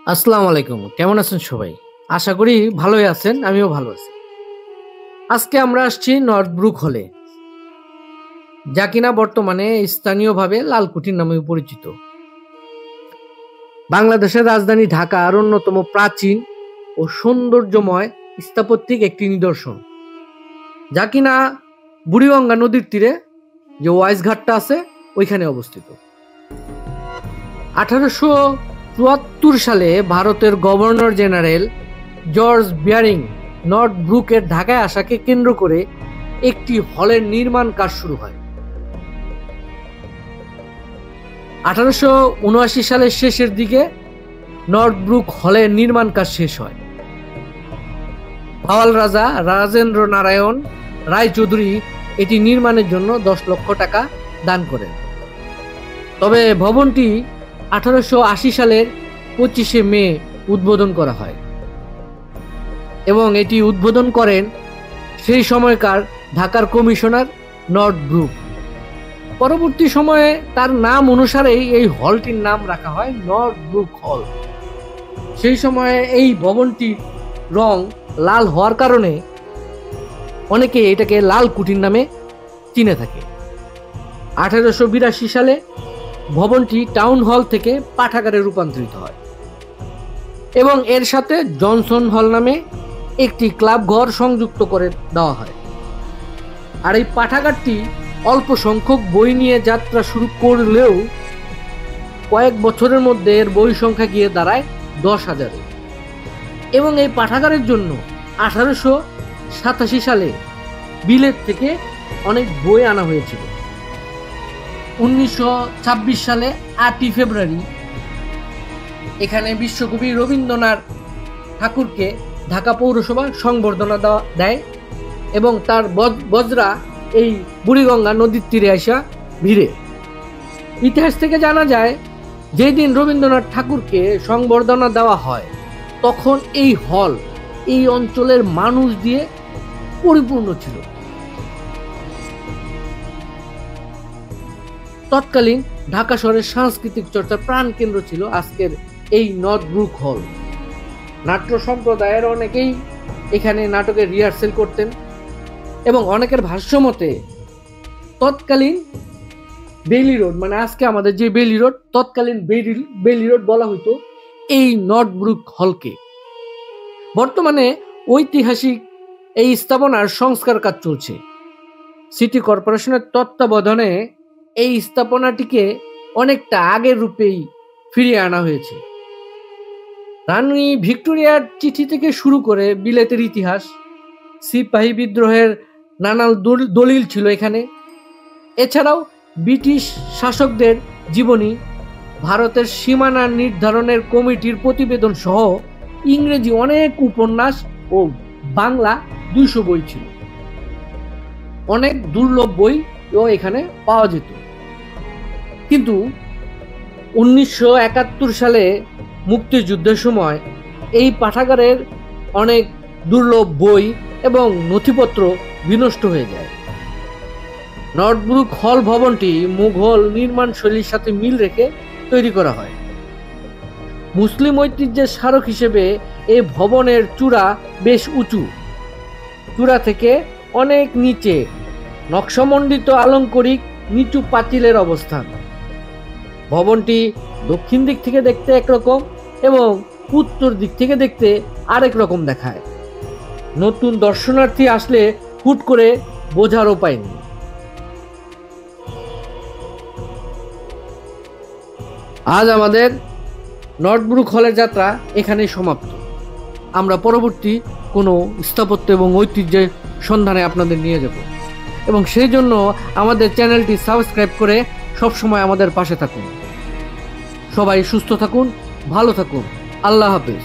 আসসালামু আলাইকুম। কেমন আছেন সবাই? আশা করি ভালোই আছেন। আমিও ভালো আছি। আজকে আমরা আসছি নর্থ ব্রুক হলে, যা কিনা বর্তমানে স্থানীয়ভাবে লালকুঠি নামে পরিচিত। বাংলাদেশের রাজধানী ঢাকার অন্যতম প্রাচীন ও সৌন্দর্যময় স্থাপত্যিক একটি নিদর্শন, যা কিনা বুড়িগঙ্গা নদীর তীরে যে ওয়াইজ ঘাটটা আছে ওইখানে অবস্থিত। 1874 সালে ভারতের গভর্নর জেনারেল জর্জ বিয়ারিং নর্থ ব্রুকের ঢাকায় আসাকে কেন্দ্র করে একটি হলের নির্মাণ কাজ শুরু হয়। 1879 সালের শেষের দিকে নর্থ ব্রুক হলের নির্মাণ কাজ শেষ হয়। ভাওয়াল রাজা রাজেন্দ্র নারায়ণ রায়চৌধুরী এটি নির্মাণের জন্য 10 লক্ষ টাকা দান করেন। তবে ভবনটি 1880 সালের 25শে মে উদ্বোধন করা হয় এবং এটি উদ্বোধন করেন সেই সময়কার ঢাকার কমিশনার নর্থ ব্রুক। পরবর্তী সময়ে তার নাম অনুসারেই এই হলটির নাম রাখা হয় নর্থ ব্রুক হল। সেই সময়ে এই ভবনটির রং লাল হওয়ার কারণে অনেকে এটাকে লাল কুঠির নামে চিনে থাকে। 1882 সালে ভবনটি টাউন হল থেকে পাঠাগারে রূপান্তরিত হয় এবং এর সাথে জনসন হল নামে একটি ক্লাব ঘর সংযুক্ত করে দেওয়া হয়। আর এই পাঠাগারটি অল্প সংখ্যক বই নিয়ে যাত্রা শুরু করলেও কয়েক বছরের মধ্যে এর বই সংখ্যা গিয়ে দাঁড়ায় 10,000-এ। এবং এই পাঠাগারের জন্য 1887 সালে বিলেত থেকে অনেক বই আনা হয়েছিল। 1926 সালে 8ই ফেব্রুয়ারি এখানে বিশ্বকবি রবীন্দ্রনাথ ঠাকুরকে ঢাকা পৌরসভা সংবর্ধনা দেয় এবং তার বজরা এই বুড়িগঙ্গা নদীর তীরে আসা ভিড়ে। ইতিহাস থেকে জানা যায়, যেই দিন রবীন্দ্রনাথ ঠাকুরকে সংবর্ধনা দেওয়া হয় তখন এই হল এই অঞ্চলের মানুষ দিয়ে পরিপূর্ণ ছিল। তৎকালীন ঢাকা শহরের সাংস্কৃতিক চর্চার প্রাণকেন্দ্র ছিল আজকের এই নর্থ ব্রুক হল। নাট্য সম্প্রদায়ের অনেকেই এখানে নাটকের রিহার্সেল করতেন এবং অনেকের ভাষ্য মতে তৎকালীন বেইলি রোড, মানে আজকে আমাদের যে বেইলি রোড, তৎকালীন বেইলি রোড বলা হতো এই নর্থ ব্রুক হলকে। বর্তমানে ঐতিহাসিক এই স্থাপনার সংস্কার কাজ চলছে। সিটি কর্পোরেশনের তত্ত্বাবধানে এই স্থাপনাটিকে অনেকটা আগের রূপেই ফিরিয়ে আনা হয়েছে। রানী ভিক্টোরিয়ার চিঠি থেকে শুরু করে বিলেতের ইতিহাস, সিপাহী বিদ্রোহের নানান দলিল ছিল এখানে। এছাড়াও ব্রিটিশ শাসকদের জীবনী, ভারতের সীমানা নির্ধারণের কমিটির প্রতিবেদন সহ ইংরেজি অনেক উপন্যাস ও বাংলা 200 বই ছিল। অনেক দুর্লভ বইও এখানে পাওয়া যেত। কিন্তু 1971 সালে মুক্তিযুদ্ধের সময় এই পাঠাগারের অনেক দুর্লভ বই এবং নথিপত্র বিনষ্ট হয়ে যায়। নর্থ ব্রুক হল ভবনটি মুঘল নির্মাণ শৈলীর সাথে মিল রেখে তৈরি করা হয়। মুসলিম ঐতিহ্যের স্মারক হিসেবে এই ভবনের চূড়া বেশ উঁচু। চূড়া থেকে অনেক নিচে নকশামণ্ডিত আলংকারিক নিচু পাঁচিলের অবস্থান। ভবনটি দক্ষিণ দিক থেকে দেখতে একরকম এবং উত্তর দিক থেকে দেখতে আরেক রকম দেখায়। নতুন দর্শনার্থী আসলে হুট করে বোঝার উপায় নেই। আজ আমাদের নর্থ ব্রুক হলের যাত্রা এখানেই সমাপ্ত। আমরা পরবর্তী কোনো স্থাপত্য এবং ঐতিহ্যের সন্ধানে আপনাদের নিয়ে যাব এবং সেই জন্য আমাদের চ্যানেলটি সাবস্ক্রাইব করে সবসময় আমাদের পাশে থাকুন। সবাই সুস্থ থাকুন, ভালো থাকুন। আল্লাহ হাফেজ।